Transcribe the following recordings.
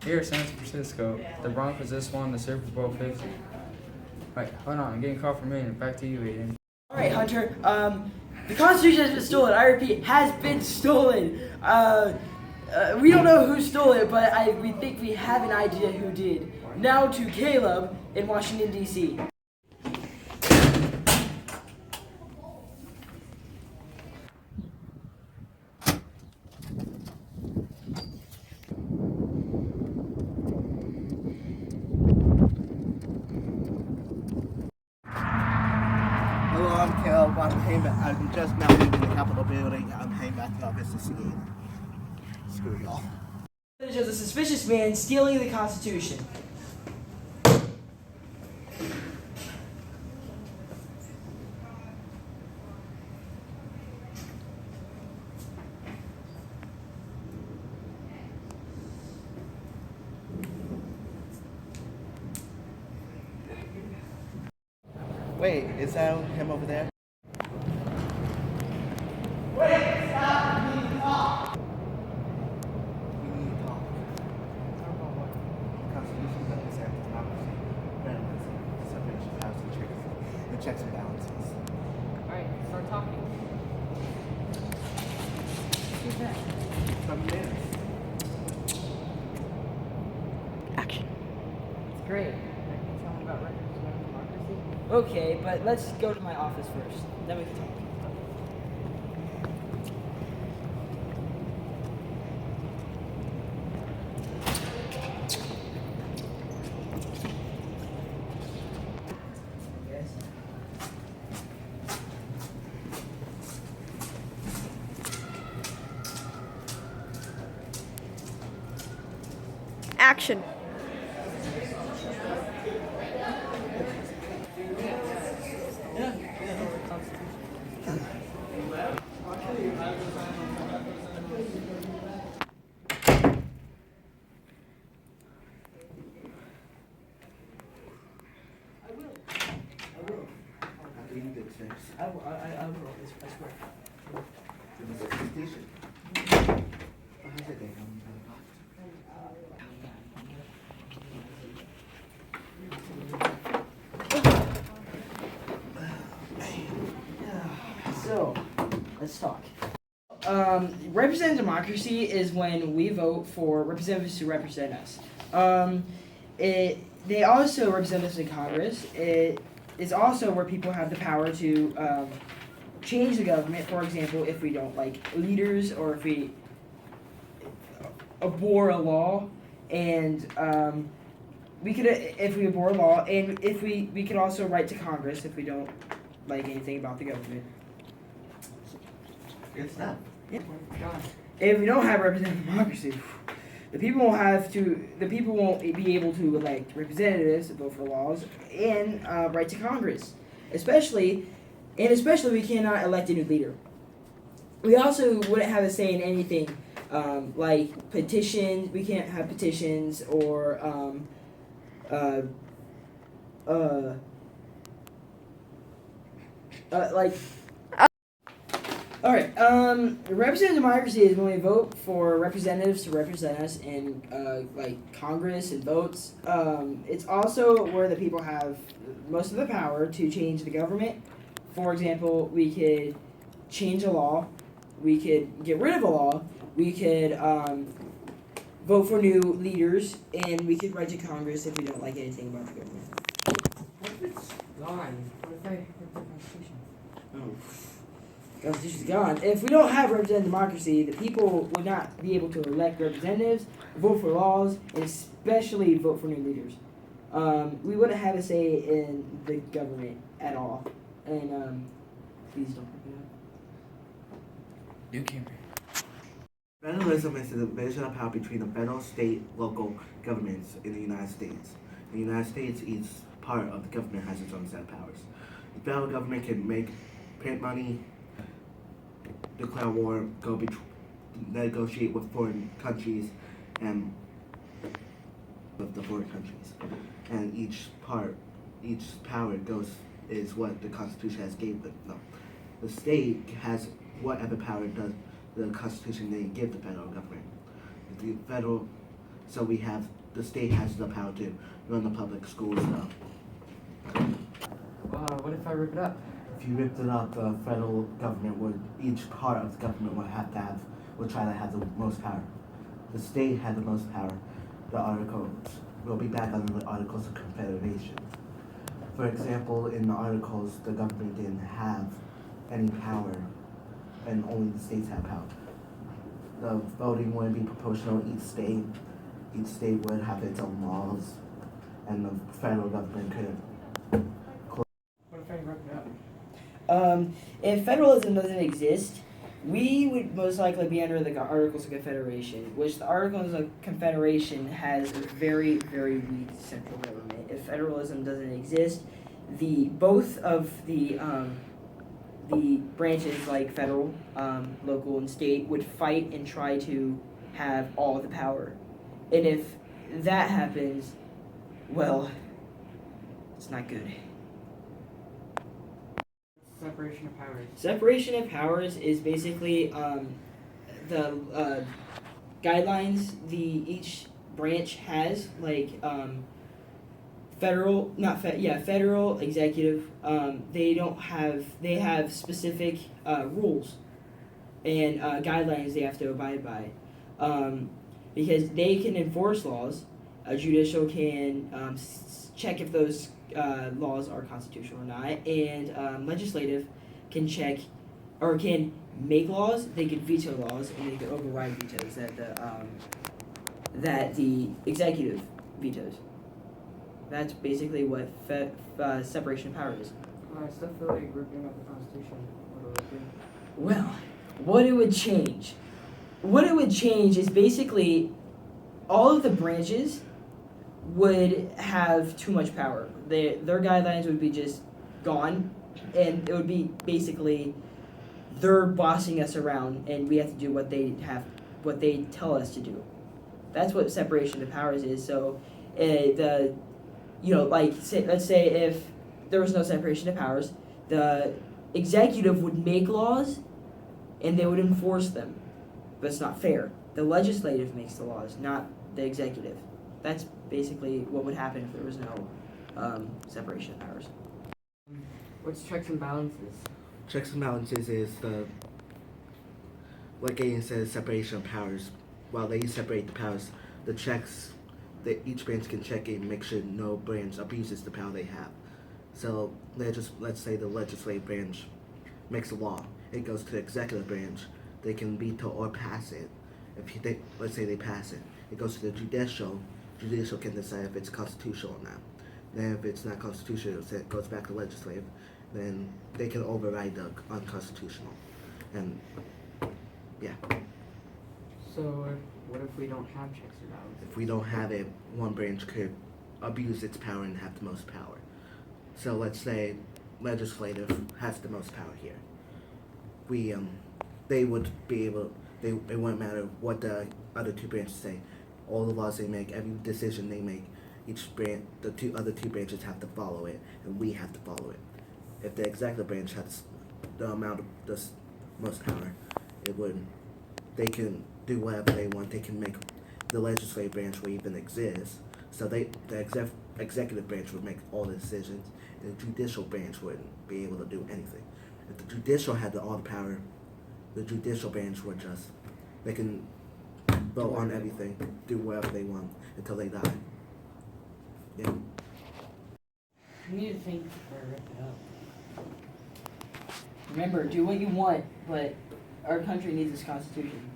Here at San Francisco, the Broncos just won the Super Bowl 50. Wait, hold on, I'm getting a call from Aiden. Back to you, Aiden. All right, Hunter. The Constitution has been stolen. I repeat, has been stolen. We don't know who stole it, but we think we have an idea who did. Now to Caleb in Washington, D.C. Hello, I'm Caleb. I'm just now leaving the Capitol building. I'm heading back to the office to see it. Screw y'all. Footage of the suspicious man stealing the Constitution. Wait, is that him over there? We need to talk. Talk about what? The Constitution represents democracy, federalism, separation of powers and checks and balances. Alright, start talking. Who's that? Some minutes. Action. It's great. Can you tell me about representative democracy? Okay, but let's go to my office first. Then we can talk. Action. You need to fix. I will, I swear. The Constitution. How's it going? So, let's talk. Representative democracy is when we vote for representatives to represent us. They also represent us in Congress. It is also where people have the power to change the government. For example, if we don't like leaders or if we abhor a law, and we could, if we abhor a law, and if we could also write to Congress if we don't like anything about the government. Good stuff. Yeah. If we don't have representative democracy, the people won't be able to elect representatives, vote for laws, and write to Congress. Especially we cannot elect a new leader. We also wouldn't have a say in anything like petitions. We can't have petitions or like. Alright, representative democracy is when we vote for representatives to represent us in, like, Congress and votes. It's also where the people have most of the power to change the government. For example, we could change a law, we could get rid of a law, we could, vote for new leaders, and we could write to Congress if we don't like anything about the government. What if it's gone? What if I hurt the Constitution? Oh. Constitution's gone. If we don't have representative democracy, the people would not be able to elect representatives, vote for laws, and especially vote for new leaders. We wouldn't have a say in the government at all. And please don't pick it up. You can. Federalism is the division of power between the federal, state, local governments in the United States. In the United States, each part of the government has its own set of powers. The federal government can print money, declare war, negotiate with foreign countries, and with the foreign countries. And each power is what the Constitution has gave them. No. The state has whatever power does the Constitution didn't give the federal government. The federal So the state has the power to run the public schools though. What if I rip it up? If you ripped it up, the federal government each part of the government would try to have the most power. The state had the most power. The articles will be back under the Articles of Confederation. For example, in the articles, the government didn't have any power, and only the states have power. The voting wouldn't be proportional in each state. Each state would have its own laws, and the federal government couldn't. What if I rip it up? If federalism doesn't exist, we would most likely be under the Articles of Confederation, which the Articles of Confederation has a very, very weak central government. If federalism doesn't exist, both of the branches like federal, local, and state would fight and try to have all the power. And if that happens, well, it's not good. Separation of powers. Separation of powers is basically the guidelines each branch has, like federal, executive. They have specific rules and guidelines they have to abide by, because they can enforce laws. A judicial can check if those laws are constitutional or not, and legislative can check or can make laws. They can veto laws, and they can override vetoes that the executive vetoes. That's basically what separation of powers is. I still feel like ripping up the Constitution. What do I do? Well, what it would change is basically all of the branches would have too much power. Their guidelines would be just gone, and it would be basically they're bossing us around, and we have to do what they tell us to do. That's what separation of powers is. So, let's say if there was no separation of powers, the executive would make laws, and they would enforce them. But it's not fair. The legislative makes the laws, not the executive. That's basically what would happen if there was no separation of powers. What's checks and balances? Checks and balances is what Gideon says, separation of powers. While they separate the powers, the checks that each branch can check and make sure no branch abuses the power they have. So let's say the legislative branch makes a law. It goes to the executive branch. They can veto or pass it. Let's say they pass it. It goes to the judicial. Judicial can decide if it's constitutional or not. Then if it's not constitutional, it goes back to legislative. Then they can override the unconstitutional. And yeah. So what if we don't have checks and balances? If we don't have it, one branch could abuse its power and have the most power. So let's say legislative has the most power here. They would be able. It wouldn't matter what the other two branches say. All the laws they make, every decision they make, the other two branches have to follow it, and we have to follow it. If the executive branch has the amount of the most power, they can do whatever they want. They can make the legislative branch will even exist. So the executive branch would make all the decisions, and the judicial branch wouldn't be able to do anything. If the judicial had all the power, the judicial branch would they can vote on everything, do whatever they want until they die. Yeah. I need to think before I rip it up. Remember, do what you want, but our country needs its constitution.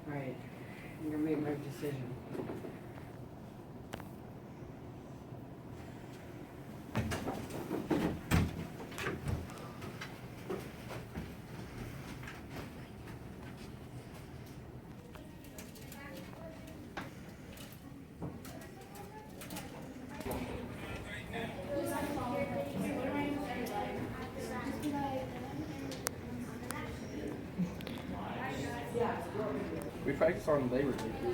Right. I'm gonna make my decision. We practice on labor too.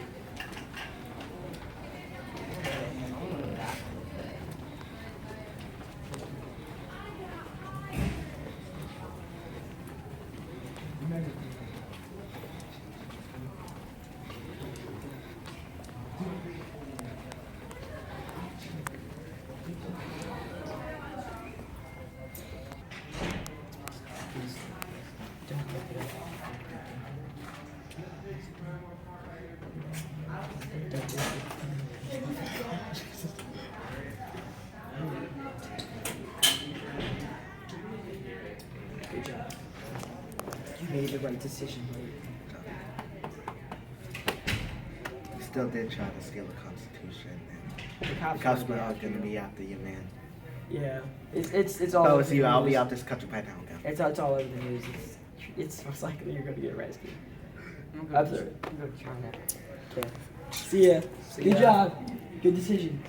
Good job. You made the right decision, mate. You still did try to steal the Constitution, and The the cops cops are were after going to you. be after you, man. Yeah, it's If all. I over was the you, I'll be news. out this country by now, okay? It's all over the news. It's most likely you're gonna get arrested. I'm I'm good. sorry. I'm good trying that. Okay. See ya. See Good ya. job. Good decision.